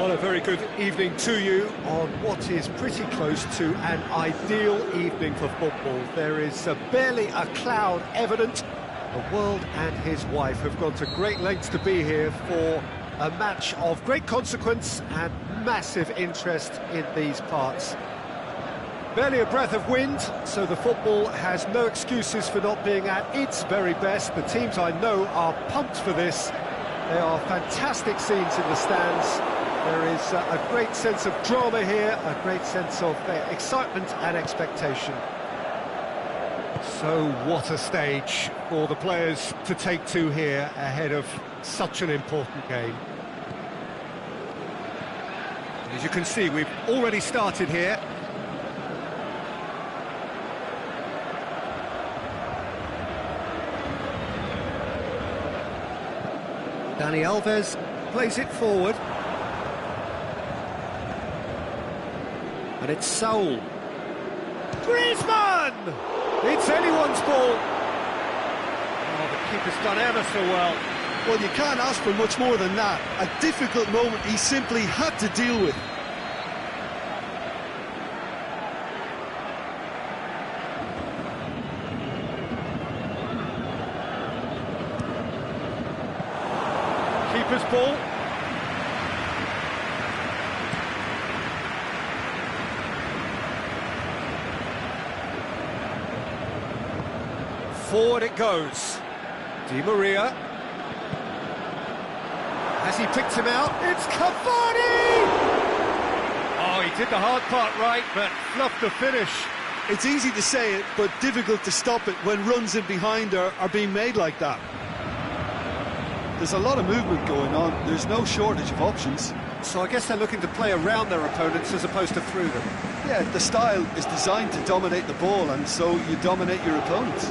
Well, a very good evening to you on what is pretty close to an ideal evening for football. There is barely a cloud evident. The world and his wife have gone to great lengths to be here for a match of great consequence and massive interest in these parts. Barely a breath of wind, so the football has no excuses for not being at its very best. The teams I know are pumped for this. There are fantastic scenes in the stands. There is a great sense of drama here, a great sense of excitement and expectation. So what a stage for the players to take to here ahead of such an important game. As you can see, we've already started here. Dani Alves plays it forward. And it's Saul. Griezmann! It's anyone's ball. Oh, the keeper's done ever so well. Well, you can't ask for much more than that. A difficult moment he simply had to deal with. Keeper's ball. Forward it goes. Di Maria. Has he picked him out? It's Cavani! Oh, he did the hard part right, but fluffed the finish. It's easy to say it, but difficult to stop it when runs in behind are being made like that. There's a lot of movement going on. There's no shortage of options. So I guess they're looking to play around their opponents as opposed to through them. Yeah, the style is designed to dominate the ball, and so you dominate your opponents.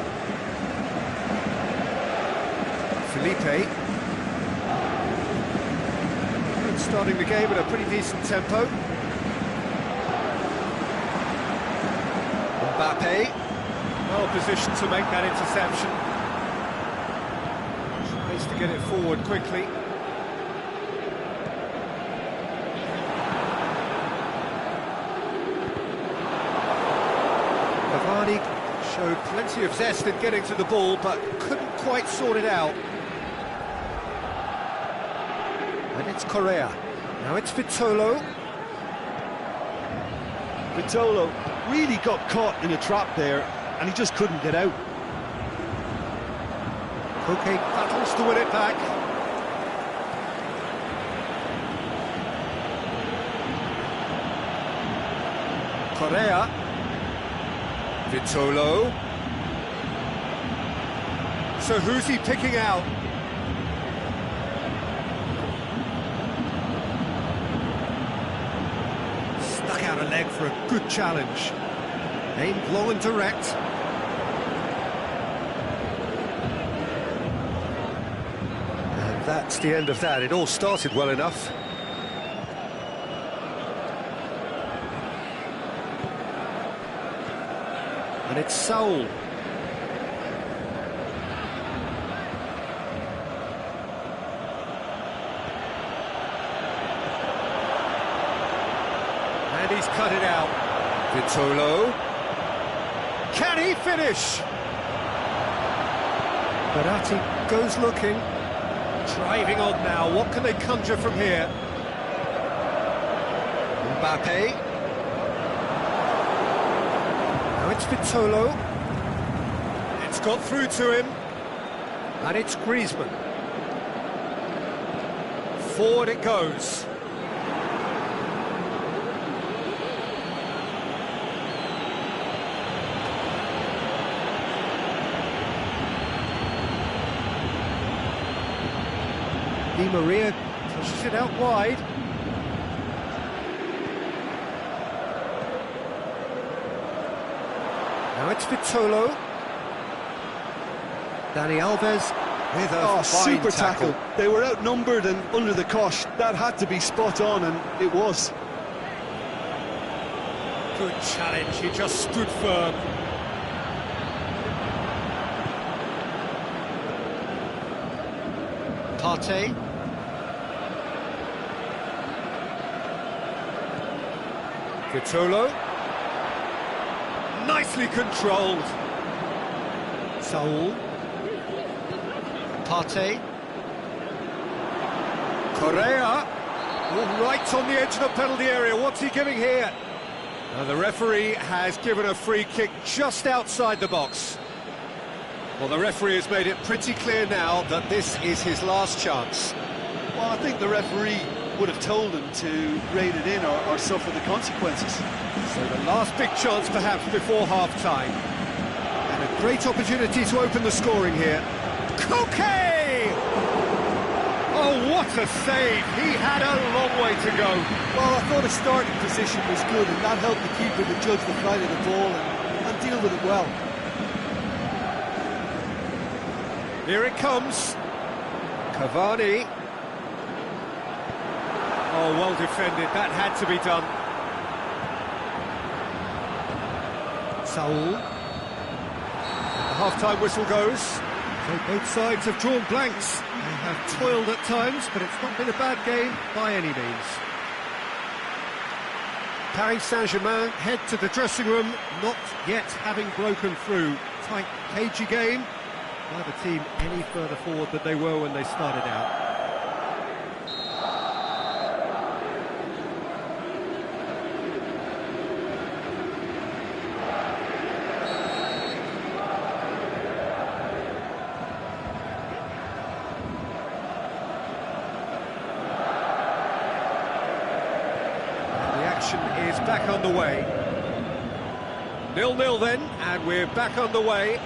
Felipe. Starting the game at a pretty decent tempo. Mbappe. Well positioned to make that interception. Tries to get it forward quickly. Cavani showed plenty of zest in getting to the ball, but couldn't quite sort it out. And it's Correa. Now it's Vitolo. Vitolo really got caught in a trap there, and he just couldn't get out. Koke battles to win it back. Correa. Vitolo. So who's he picking out? Stuck out a leg for a good challenge. Aimed long and direct. And that's the end of that. It all started well enough. And it's Saul. And he's cut it out. Vitolo. Can he finish? Verratti goes looking. Driving on now. What can they conjure from here? Mbappe. Now it's Vitolo. It's got through to him. And it's Griezmann. Forward it goes. Di Maria pushes it out wide. Now it's Vitolo. Dani Alves with a fine super tackle. They were outnumbered and under the cosh. That had to be spot on, and it was. Good challenge, he just stood firm. Partey. Vitolo. Nicely controlled. Saul. Partey. Correa. Oh, right on the edge of the penalty area. What's he giving here? Now the referee has given a free kick just outside the box. Well, the referee has made it pretty clear now that this is his last chance. Well, I think the referee would have told him to rein it in or suffer the consequences. So the last big chance perhaps before half-time. And a great opportunity to open the scoring here. Koke! Oh, what a save! He had a long way to go. Well, I thought his starting position was good, and that helped the keeper to judge the flight of the ball and deal with it well. Here it comes. Cavani. Oh, well defended. That had to be done. Saul. The half-time whistle goes. So both sides have drawn blanks. They have toiled at times, but it's not been a bad game by any means. Paris Saint-Germain head to the dressing room, not yet having broken through. Tight, cagey game. Neither team any further forward than they were when they started out. Is back on the way. 0-0 then, and we're back on the way.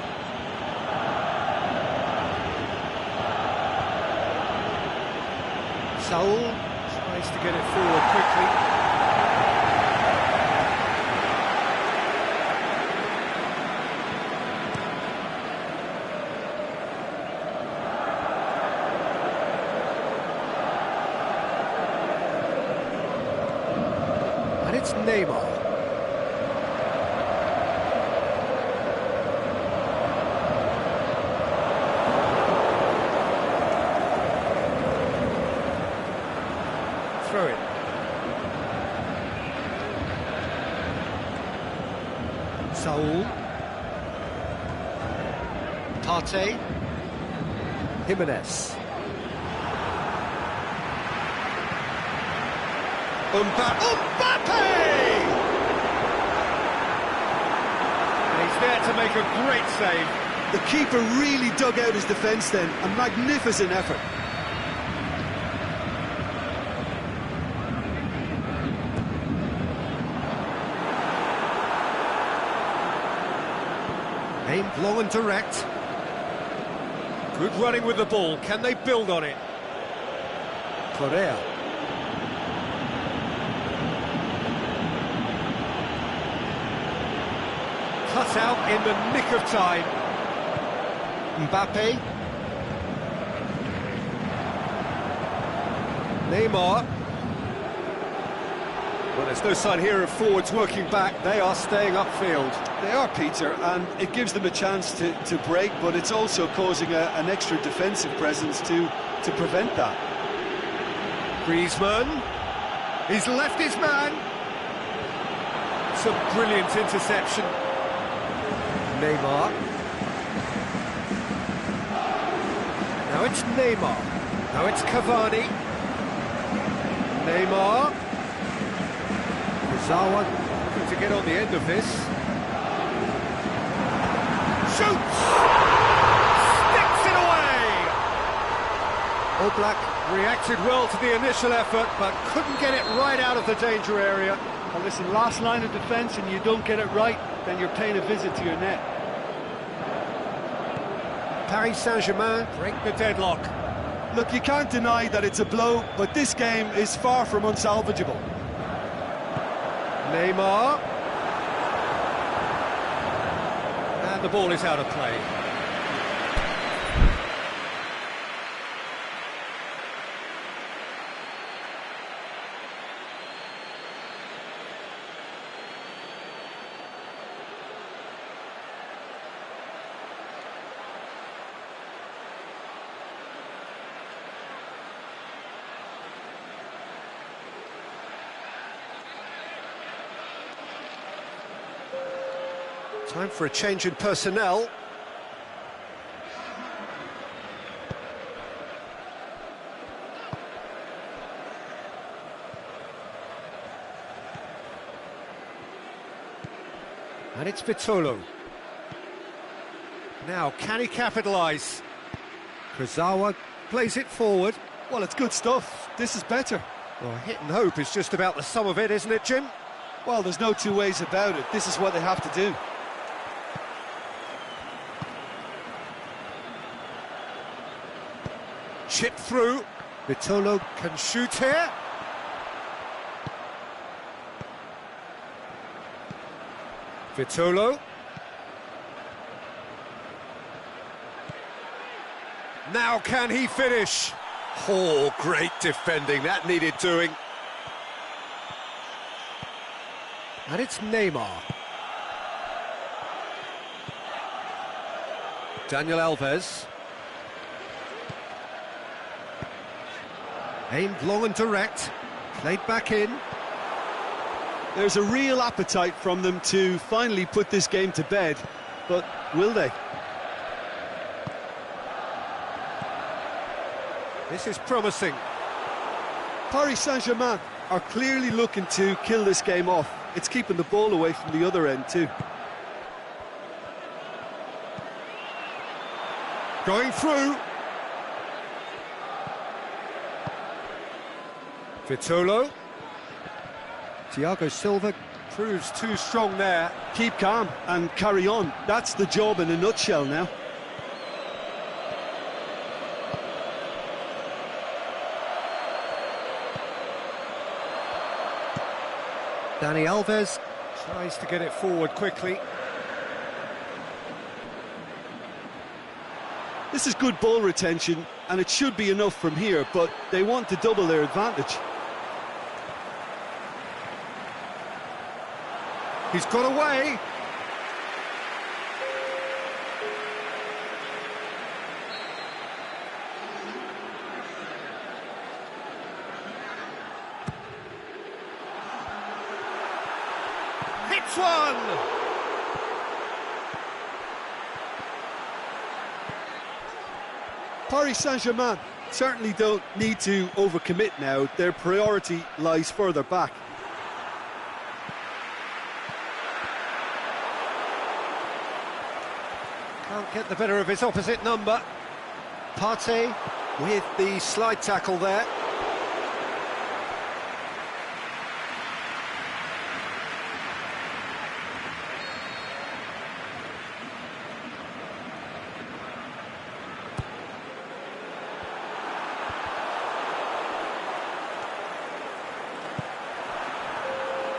Saul tries to get it forward quickly. And it's Neymar. Throw it. Saul. Partey. Jimenez. Mbappe! And he's there to make a great save. The keeper really dug out his defence then. A magnificent effort. Aimed long and direct. Good running with the ball. Can they build on it? Correa. Cut out in the nick of time. Mbappe. Neymar. Well, there's no sign here of forwards working back. They are staying upfield. They are, Peter, and it gives them a chance to break, but it's also causing an extra defensive presence to prevent that. Griezmann. He's left his man. It's a brilliant interception. Neymar. Now it's Neymar. Now it's Cavani. Neymar. Zawa looking to get on the end of this. Shoots! Sticks it away! Oblak reacted well to the initial effort, but couldn't get it right out of the danger area. And listen, last line of defence and you don't get it right, then you're paying a visit to your net. Paris Saint-Germain break the deadlock. Look, you can't deny that it's a blow, but this game is far from unsalvageable. Neymar. And the ball is out of play. Time for a change in personnel. And it's Vitolo. Now, can he capitalise? Kurzawa plays it forward. Well, it's good stuff. This is better. Well, hit and hope is just about the sum of it, isn't it, Jim? Well, there's no two ways about it. This is what they have to do. Chip through. Vitolo can shoot here. Vitolo. Now can he finish? Oh, great defending. That needed doing. And it's Neymar. Daniel Alves. Aimed long and direct. Played back in. There's a real appetite from them to finally put this game to bed, but will they? This is promising. Paris Saint-Germain are clearly looking to kill this game off. It's keeping the ball away from the other end too. Going through. Vitolo. Thiago Silva proves too strong there. Keep calm and carry on. That's the job in a nutshell now. Dani Alves tries to get it forward quickly. This is good ball retention, and it should be enough from here, but they want to double their advantage. He's got away. Hits one. Paris Saint-Germain certainly don't need to overcommit now. Their priority lies further back. Can't get the better of his opposite number. Partey with the slide tackle there.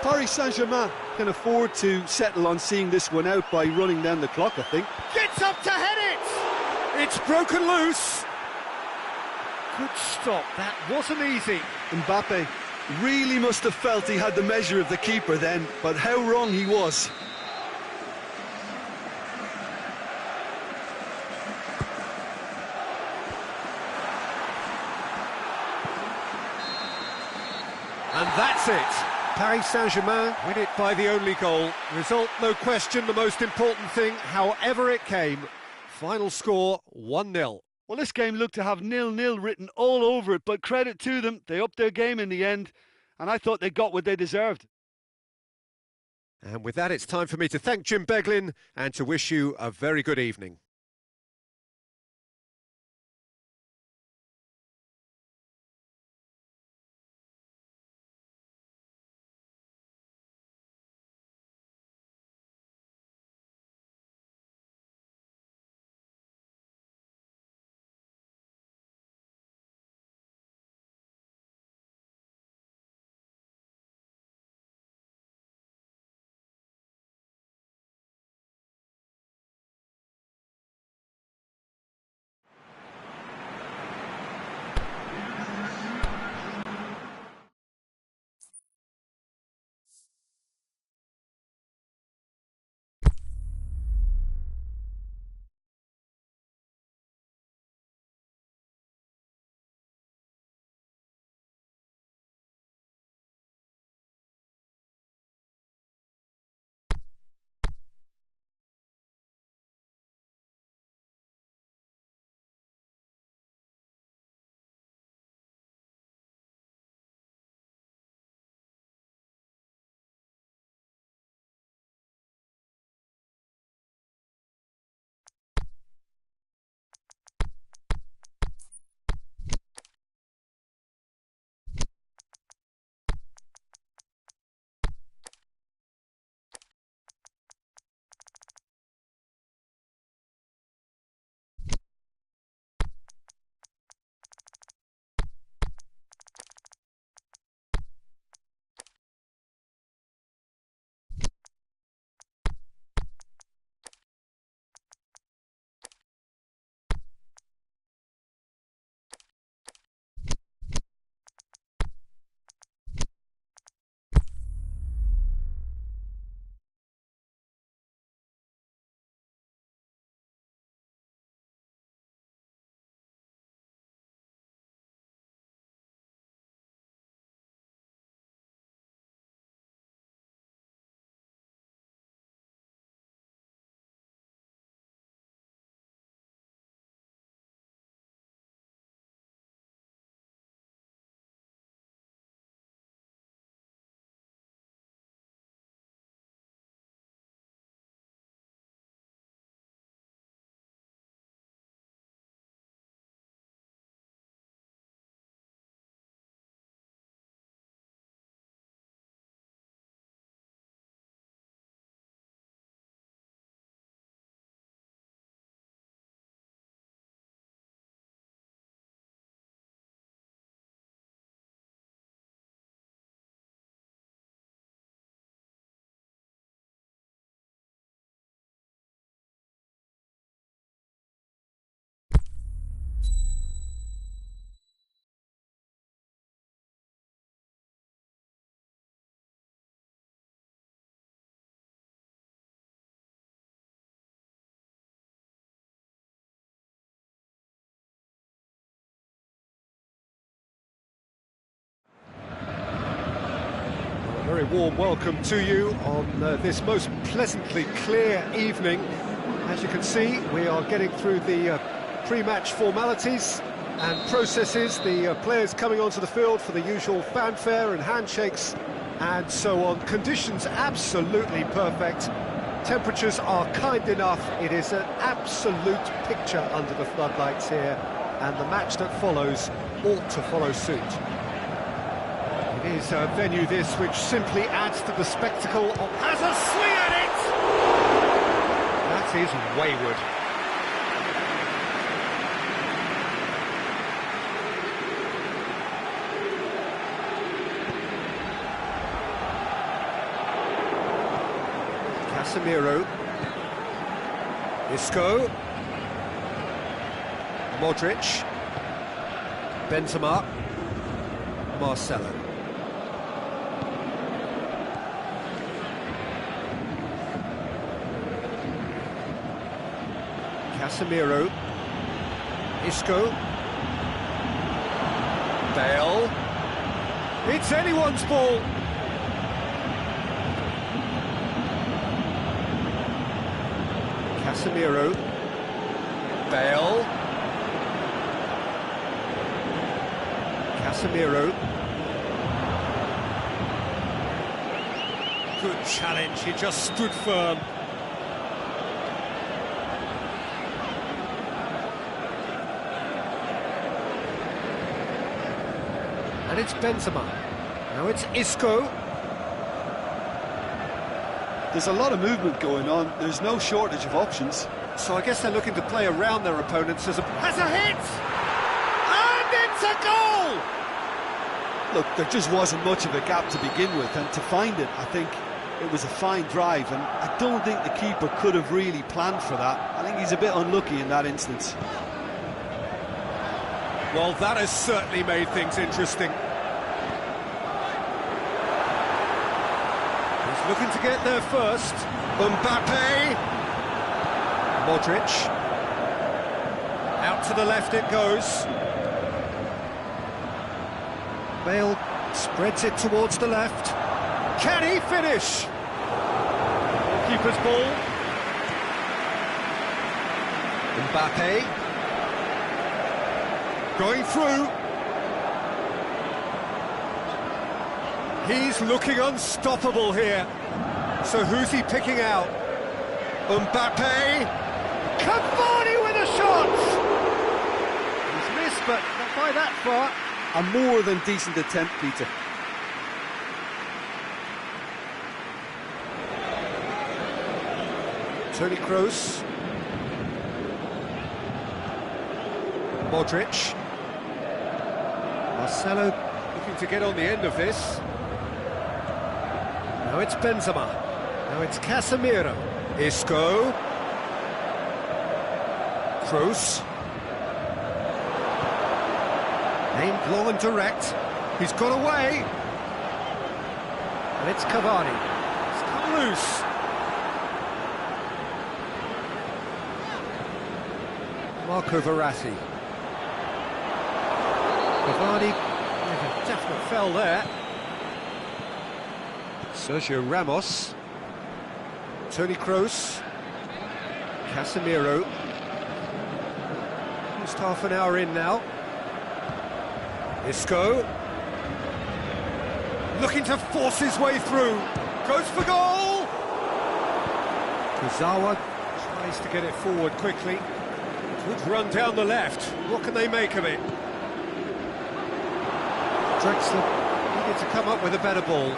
Paris Saint-Germain can afford to settle on seeing this one out by running down the clock, I think. Gets up to head it! It's broken loose. Good stop, that wasn't easy. Mbappe really must have felt he had the measure of the keeper then, but how wrong he was. And that's it. Paris Saint-Germain win it by the only goal. Result, no question, the most important thing, however it came. Final score, 1-0. Well, this game looked to have 0-0 written all over it, but credit to them, they upped their game in the end, and I thought they got what they deserved. And with that, it's time for me to thank Jim Beglin and to wish you a very good evening. very warm welcome to you on this most pleasantly clear evening. As you can see, we are getting through the pre-match formalities and processes, the players coming onto the field for the usual fanfare and handshakes and so on. Conditions absolutely perfect. Temperatures are kind enough. It is an absolute picture under the floodlights here, and the match that follows ought to follow suit. It is a venue this which simply adds to the spectacle of... Has a swing at it! That is wayward. Casemiro. Isco. Modric. Benzema. Marcelo. Casemiro. Isco. Bale. It's anyone's ball. Casemiro. Bale. Casemiro. Good challenge, he just stood firm. And it's Benzema. Now it's Isco. There's a lot of movement going on. There's no shortage of options. So I guess they're looking to play around their opponents as a... Has a hit! And it's a goal! Look, there just wasn't much of a gap to begin with, and to find it, I think it was a fine drive, and I don't think the keeper could have really planned for that. I think he's a bit unlucky in that instance. Well, that has certainly made things interesting. He's looking to get there first. Mbappe. Modric. Out to the left it goes. Bale spreads it towards the left. Can he finish? Keeper's ball. Mbappe. Going through. He's looking unstoppable here. So who's he picking out? Mbappe. Cavani with a shot! He's missed, but not by that far. A more than decent attempt, Peter. Toni Kroos. Modric. Marcelo looking to get on the end of this. Now it's Benzema. Now it's Casemiro. Isco. Kroos. Aimed long and direct. He's got away. And it's Cavani. It's come loose. Marco Verratti. Cavani, a definite fell there. Sergio Ramos. Toni Kroos. Casemiro. Just half an hour in now. Isco. Looking to force his way through. Goes for goal! Kurzawa tries to get it forward quickly. Good run down the left. What can they make of it? Drexler needed to come up with a better ball.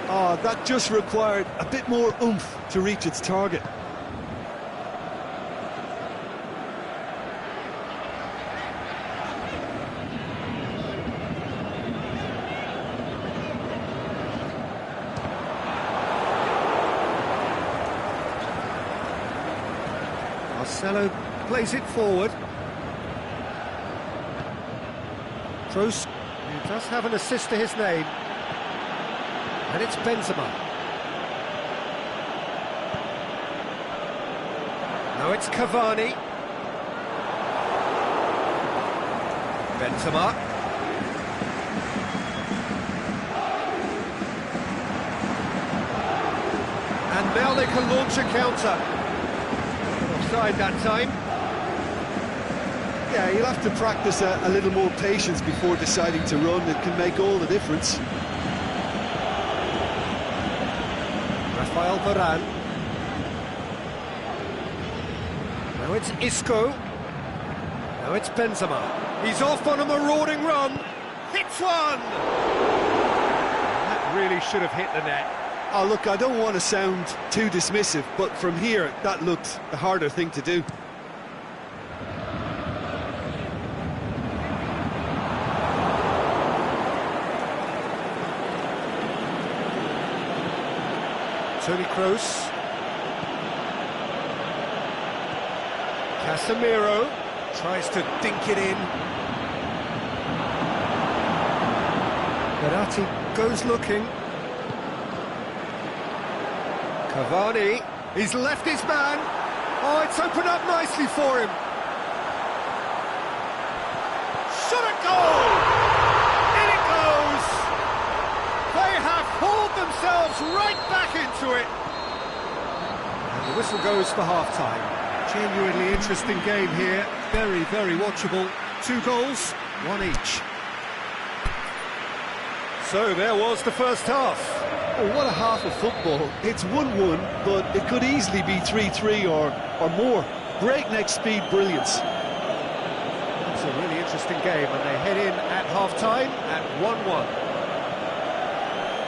Oh, that just required a bit more oomph to reach its target. Marcelo plays it forward. Kroos, who does have an assist to his name. And it's Benzema. Now it's Cavani. Benzema. they can launch a counter. Offside that time. Yeah, you'll have to practice a little more patience before deciding to run. It can make all the difference. Rafael Varane. Now it's Isco. Now it's Benzema. He's off on a marauding run. Hits one! That really should have hit the net. Oh, look, I don't want to sound too dismissive, but from here, that looked the harder thing to do. Toni Kroos. Casemiro tries to dink it in. Verratti goes looking. Cavani, he's left his man. Oh, it's opened up nicely for him. Shot a goal! In it goes! They have hauled themselves right back into it. And the whistle goes for half-time. Genuinely interesting game here. Very, very watchable. 2 goals, 1 each. So there was the first half. Oh, what a half of football. It's 1-1, but it could easily be 3-3 or more. Breakneck speed brilliance. It's a really interesting game, and they head in at half-time at 1-1.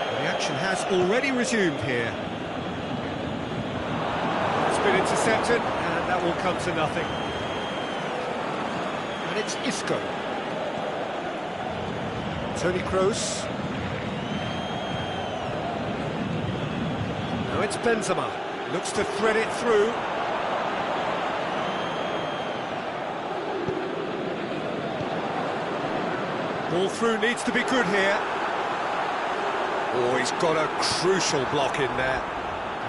The action has already resumed here. It's been intercepted, and that will come to nothing. And it's Isco. Toni Kroos. Now it's Benzema. Looks to thread it through. Ball through needs to be good here. Oh, he's got a crucial block in there.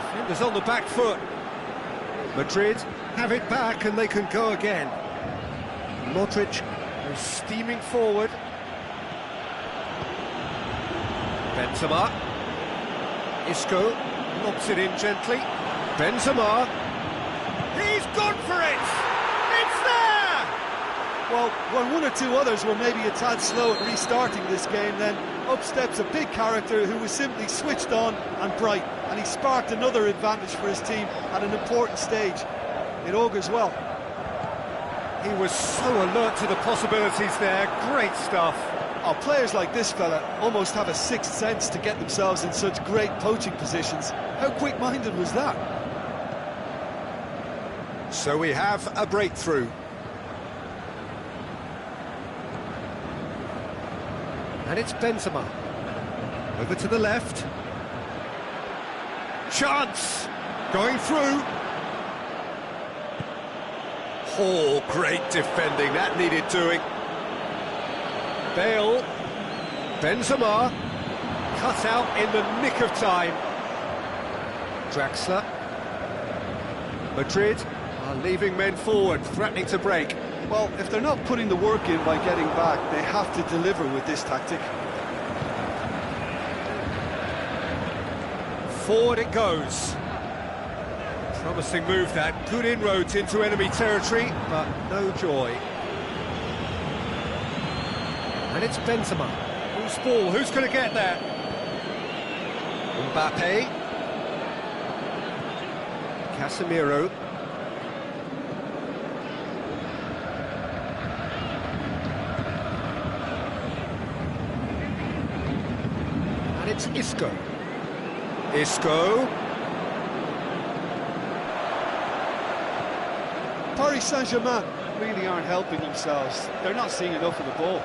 Defenders on the back foot. Madrid have it back and they can go again. Modric goes steaming forward. Benzema. Isco lobs it in gently. Benzema. He's gone for it! It's there! Well, when one or two others were maybe a tad slow at restarting this game, then up steps a big character who was simply switched on and bright, and he sparked another advantage for his team at an important stage. It augurs well. He was so alert to the possibilities there. Great stuff. Oh, players like this fella almost have a sixth sense to get themselves in such great poaching positions. How quick-minded was that? So we have a breakthrough. And it's Benzema. Over to the left. Chance! Going through. Oh, great defending. That needed doing. Bale. Benzema. Cut out in the nick of time. Draxler. Madrid are leaving men forward, threatening to break. Well, if they're not putting the work in by getting back, they have to deliver with this tactic. Forward it goes. Promising move that. Good inroads into enemy territory, but no joy. And it's Benzema. Who's ball? Who's going to get there? Mbappe. Casemiro. And it's Isco. Isco. Paris Saint-Germain really aren't helping themselves. They're not seeing enough of the ball.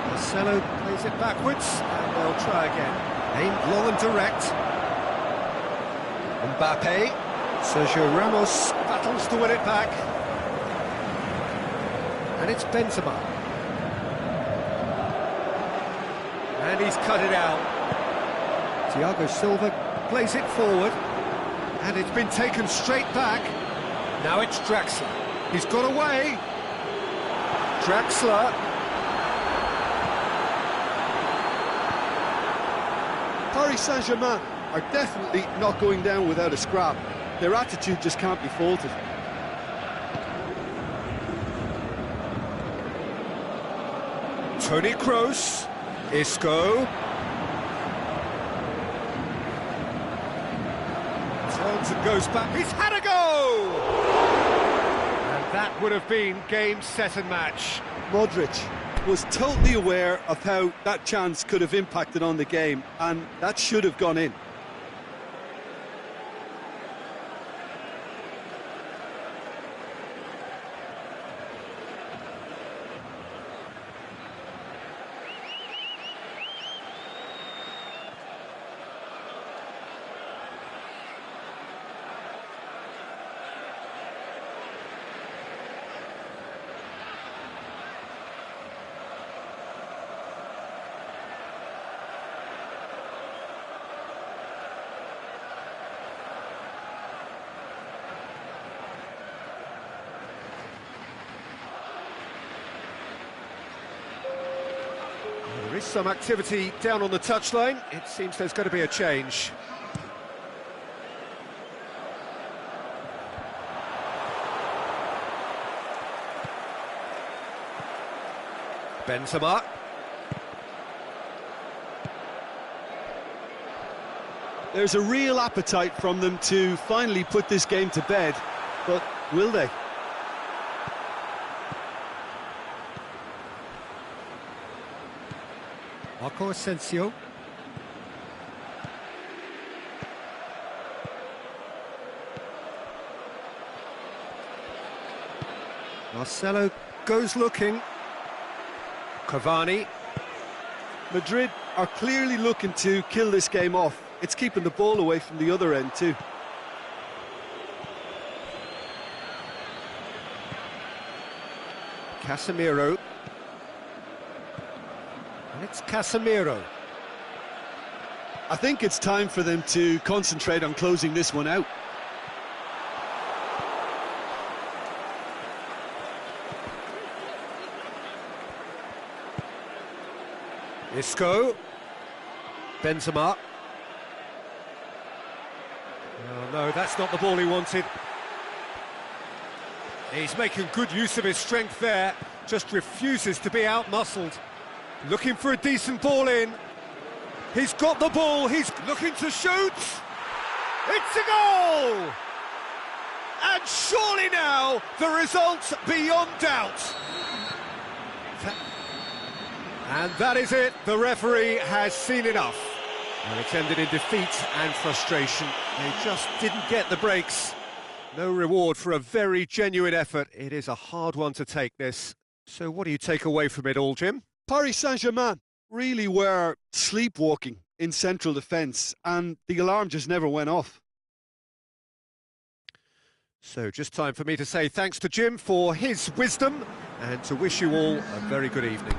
Marcelo plays it backwards, and they'll try again. Aimed long and direct. Mbappe. Sergio Ramos battles to win it back. And it's Benzema. And he's cut it out. Thiago Silva plays it forward. And it's been taken straight back. Now it's Draxler. He's got away. Draxler. Paris Saint-Germain are definitely not going down without a scrap. Their attitude just can't be faulted. Toni Kroos, Isco. Turns and goes back, he's had a go! And that would have been game, set and match. Modric was totally aware of how that chance could have impacted on the game, and that should have gone in. There is some activity down on the touchline. It seems there's going to be a change. Benzema. There's a real appetite from them to finally put this game to bed, but will they? Marco Asensio. Marcelo goes looking. Cavani. Madrid are clearly looking to kill this game off. It's keeping the ball away from the other end too. Casemiro. And it's Casemiro. I think it's time for them to concentrate on closing this one out. Isco. Benzema. Oh, no, that's not the ball he wanted. He's making good use of his strength there, just refuses to be out-muscled. Looking for a decent ball in. He's got the ball, he's looking to shoot! It's a goal! And surely now, the result's beyond doubt. And that is it, the referee has seen enough. And it's ended in defeat and frustration. They just didn't get the breaks. No reward for a very genuine effort. It is a hard one to take, this. So what do you take away from it all, Jim? Paris Saint-Germain really were sleepwalking in central defence, and the alarm just never went off. So just time for me to say thanks to Jim for his wisdom and to wish you all a very good evening.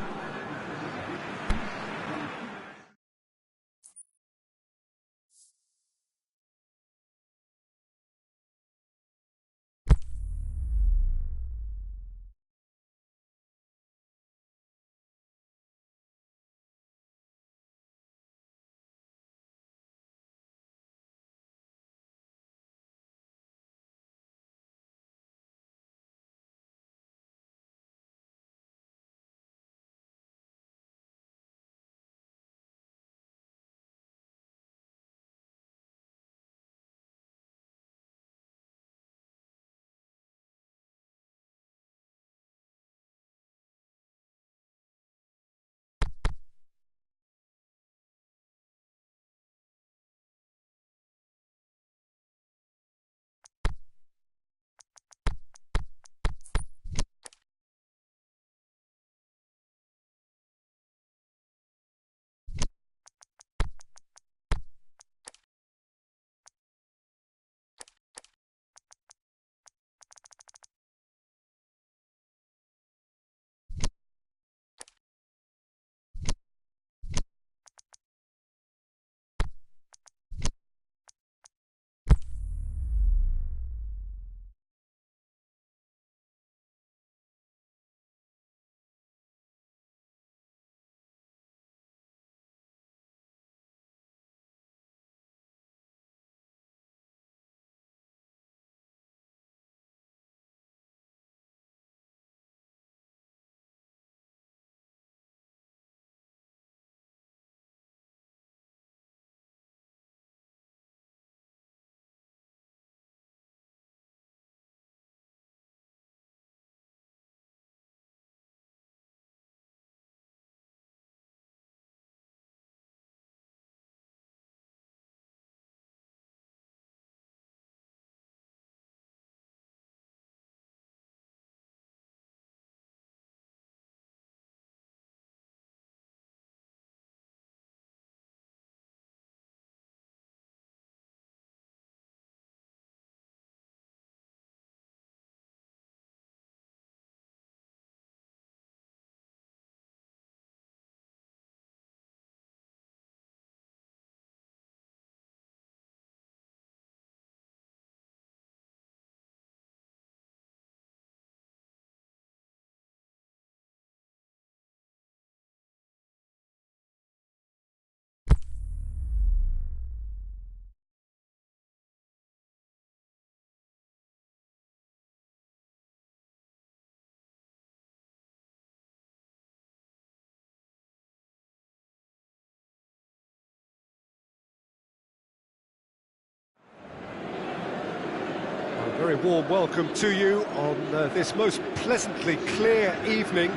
warm welcome to you on this most pleasantly clear evening.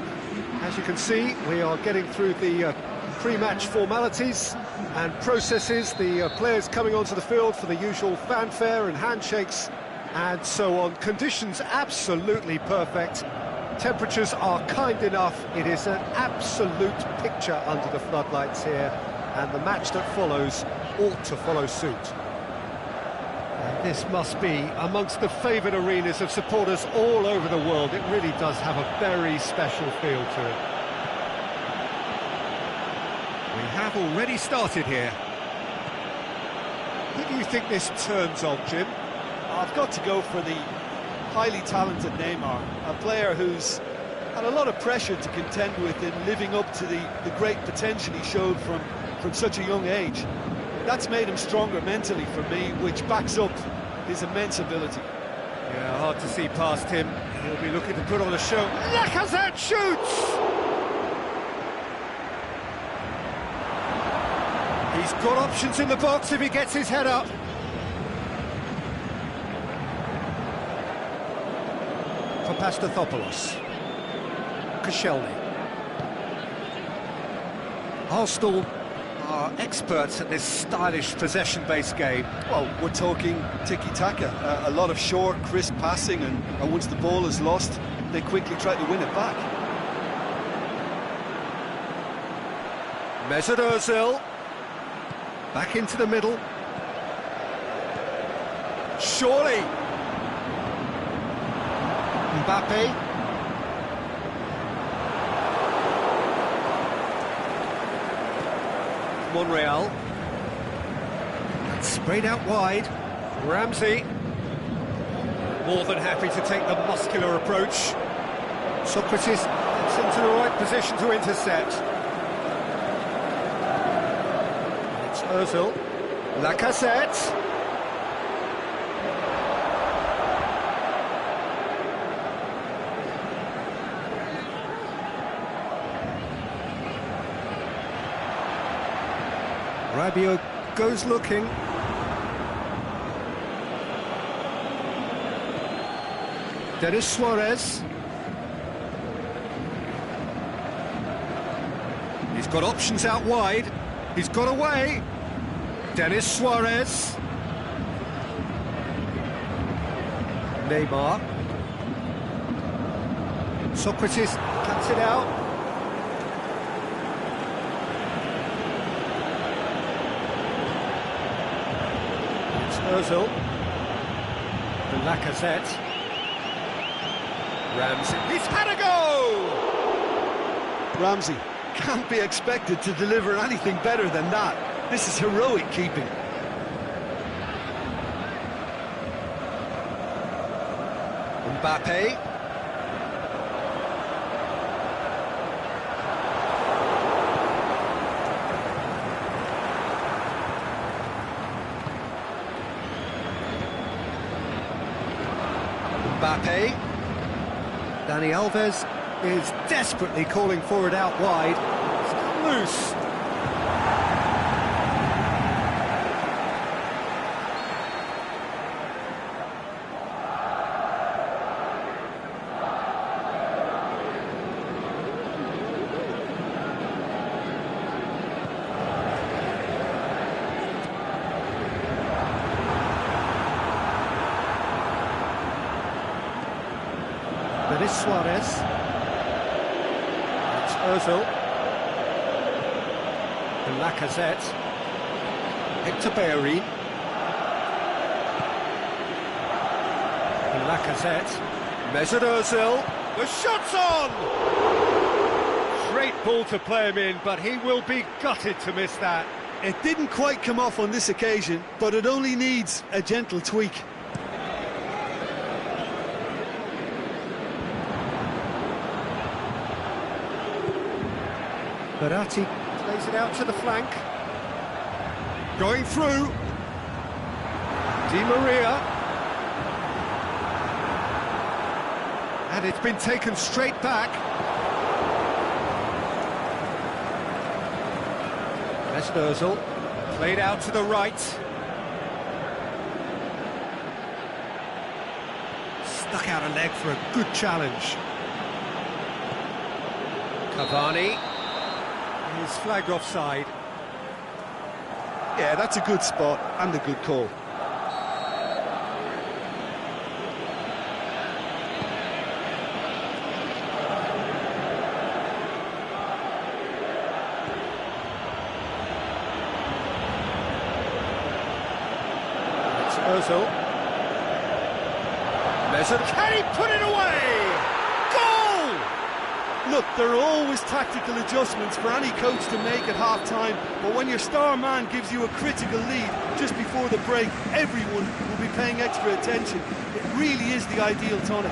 As you can see, we are getting through the pre-match formalities and processes, the players coming onto the field for the usual fanfare and handshakes and so on. Conditions absolutely perfect. Temperatures are kind enough. It is an absolute picture under the floodlights here, and the match that follows ought to follow suit. And this must be amongst the favoured arenas of supporters all over the world. It really does have a very special feel to it. We have already started here. Who do you think this turns on, Jim? I've got to go for the highly talented Neymar, a player who's had a lot of pressure to contend with in living up to the great potential he showed from such a young age. That's made him stronger mentally for me, which backs up his immense ability. Yeah, hard to see past him. He'll be looking to put on a show. Lacazette shoots! He's got options in the box if he gets his head up. Papastathopoulos. Koscielny. Arsenal are experts at this stylish possession-based game. Well, we're talking tiki-taka, a lot of short, crisp passing, and once the ball is lost, they quickly try to win it back. Mesut Ozil. Back into the middle. Surely. Mbappe. Monreal. Sprayed out wide. Ramsey. More than happy to take the muscular approach. Socrates gets into the right position to intercept. It's Ozil. Lacazette. Rabiot goes looking. Denis Suarez. He's got options out wide. He's got away. Denis Suarez. Neymar. Socrates cuts it out. Ozil, the Lacazette, Ramsey, he's had a go! Ramsey can't be expected to deliver anything better than that. This is heroic keeping. Mbappe. Mbappe. Dani Alves is desperately calling for it out wide. It's loose. Denis Suarez. It's Ozil. And Lacazette. Hector Bellerin. And Lacazette. Mesut Ozil. The shot's on! Great ball to play him in, but he will be gutted to miss that. It didn't quite come off on this occasion, but it only needs a gentle tweak. Verratti plays it out to the flank. Going through. Di Maria. And it's been taken straight back. Mesut Ozil. Played out to the right. out a leg for a good challenge. Cavani is flagged offside. Yeah, that's a good spot and a good call. Ozil. Can he put it away? Goal! Look, there are always tactical adjustments for any coach to make at half-time, but when your star man gives you a critical lead just before the break, everyone will be paying extra attention. It really is the ideal tonic.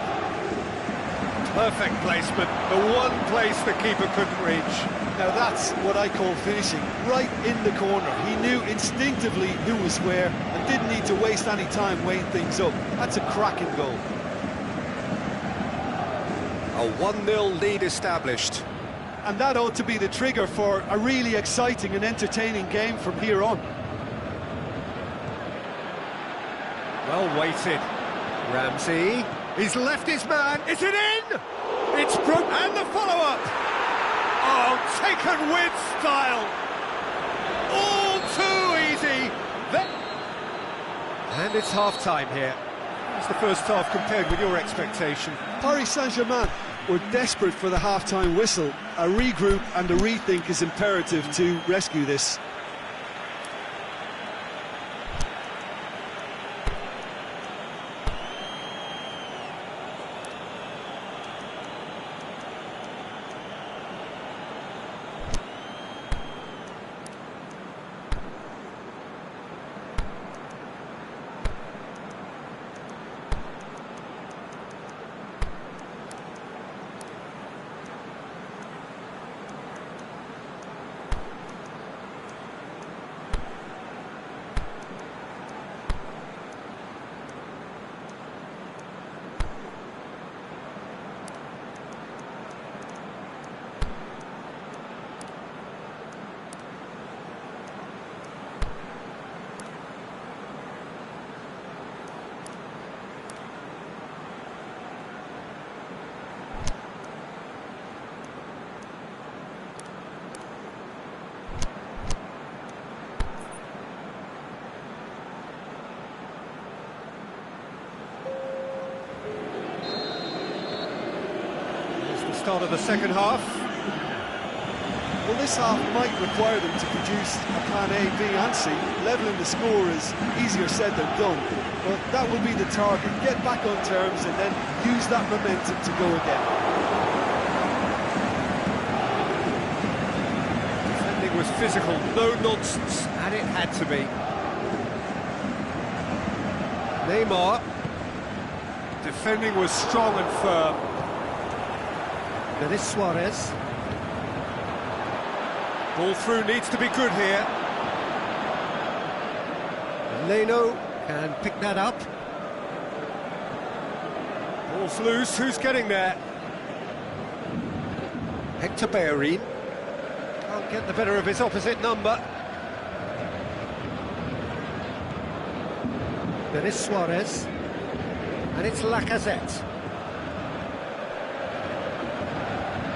Perfect placement, the one place the keeper couldn't reach. Now that's what I call finishing, right in the corner. He knew instinctively who was where and didn't need to waste any time weighing things up. That's a cracking goal. A 1-0 lead established. And that ought to be the trigger for a really exciting and entertaining game from here on. Well weighted. Ramsey, he's left his man, is it in? It's broke, and the follow-up! Oh, taken with style! All too easy! And it's half-time here. How's the first half compared with your expectation? Paris Saint-Germain were desperate for the half-time whistle. A regroup and a rethink is imperative to rescue this. Start of the second half. Well, this half might require them to produce a plan A, B and C. Levelling the score is easier said than done, but that will be the target. Get back on terms and then use that momentum to go again. Defending was physical, no nonsense, and it had to be. Neymar. Defending was strong and firm. Denis Suarez. Ball through needs to be good here. Leno can pick that up. Ball's loose, who's getting there? Hector Bellerin. Can't get the better of his opposite number. Denis Suarez. And it's Lacazette.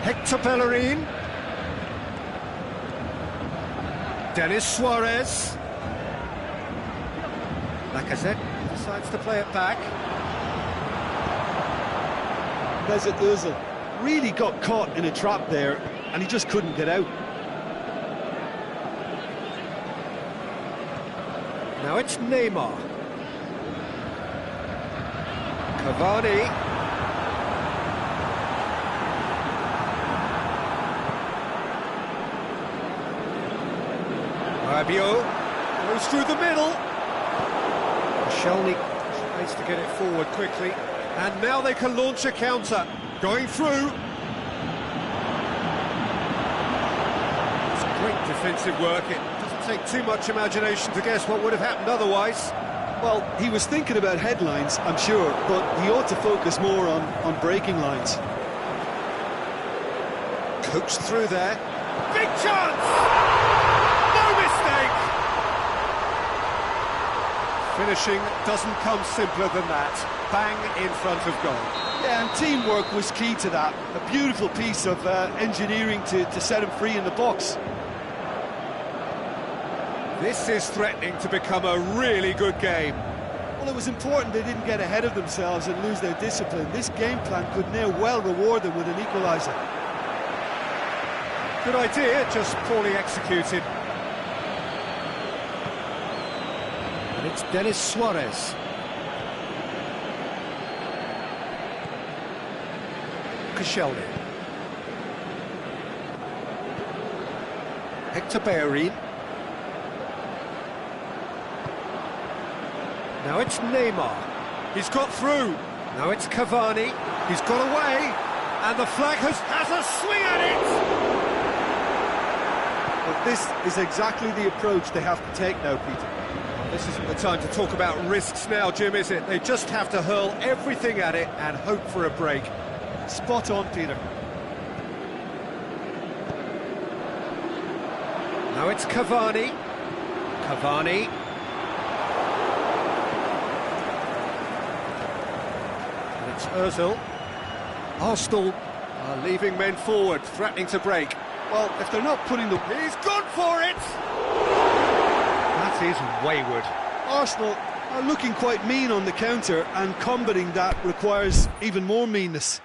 Hector Bellerin. Denis Suarez. Lacazette decides to play it back. Mesut Ozil really got caught in a trap there and he just couldn't get out. Now it's Neymar. Cavani. Rabiot goes through the middle. Shelny tries to get it forward quickly, and now they can launch a counter. Going through. It's great defensive work. It doesn't take too much imagination to guess what would have happened otherwise. Well, he was thinking about headlines, I'm sure, but he ought to focus more on breaking lines. Coached through there. Big chance! Finishing doesn't come simpler than that. bang in front of goal. Yeah, and teamwork was key to that. A beautiful piece of engineering to set him free in the box. This is threatening to become a really good game. Well, it was important they didn't get ahead of themselves and lose their discipline. This game plan could now well reward them with an equaliser. Good idea, just poorly executed. And it's Denis Suarez. Koscielny. Hector Bellerin. Now it's Neymar. He's got through. Now it's Cavani. He's got away. And the flag has a swing at it! But this is exactly the approach they have to take now, Peter. This isn't the time to talk about risks now, Jim, is it? They just have to hurl everything at it and hope for a break. Spot on, Peter. Now it's Cavani. Cavani. And it's Ozil. Arsenal are leaving men forward, threatening to break. Well, if they're not putting the... He's gone for it! That is wayward. Arsenal are looking quite mean on the counter, and combating that requires even more meanness.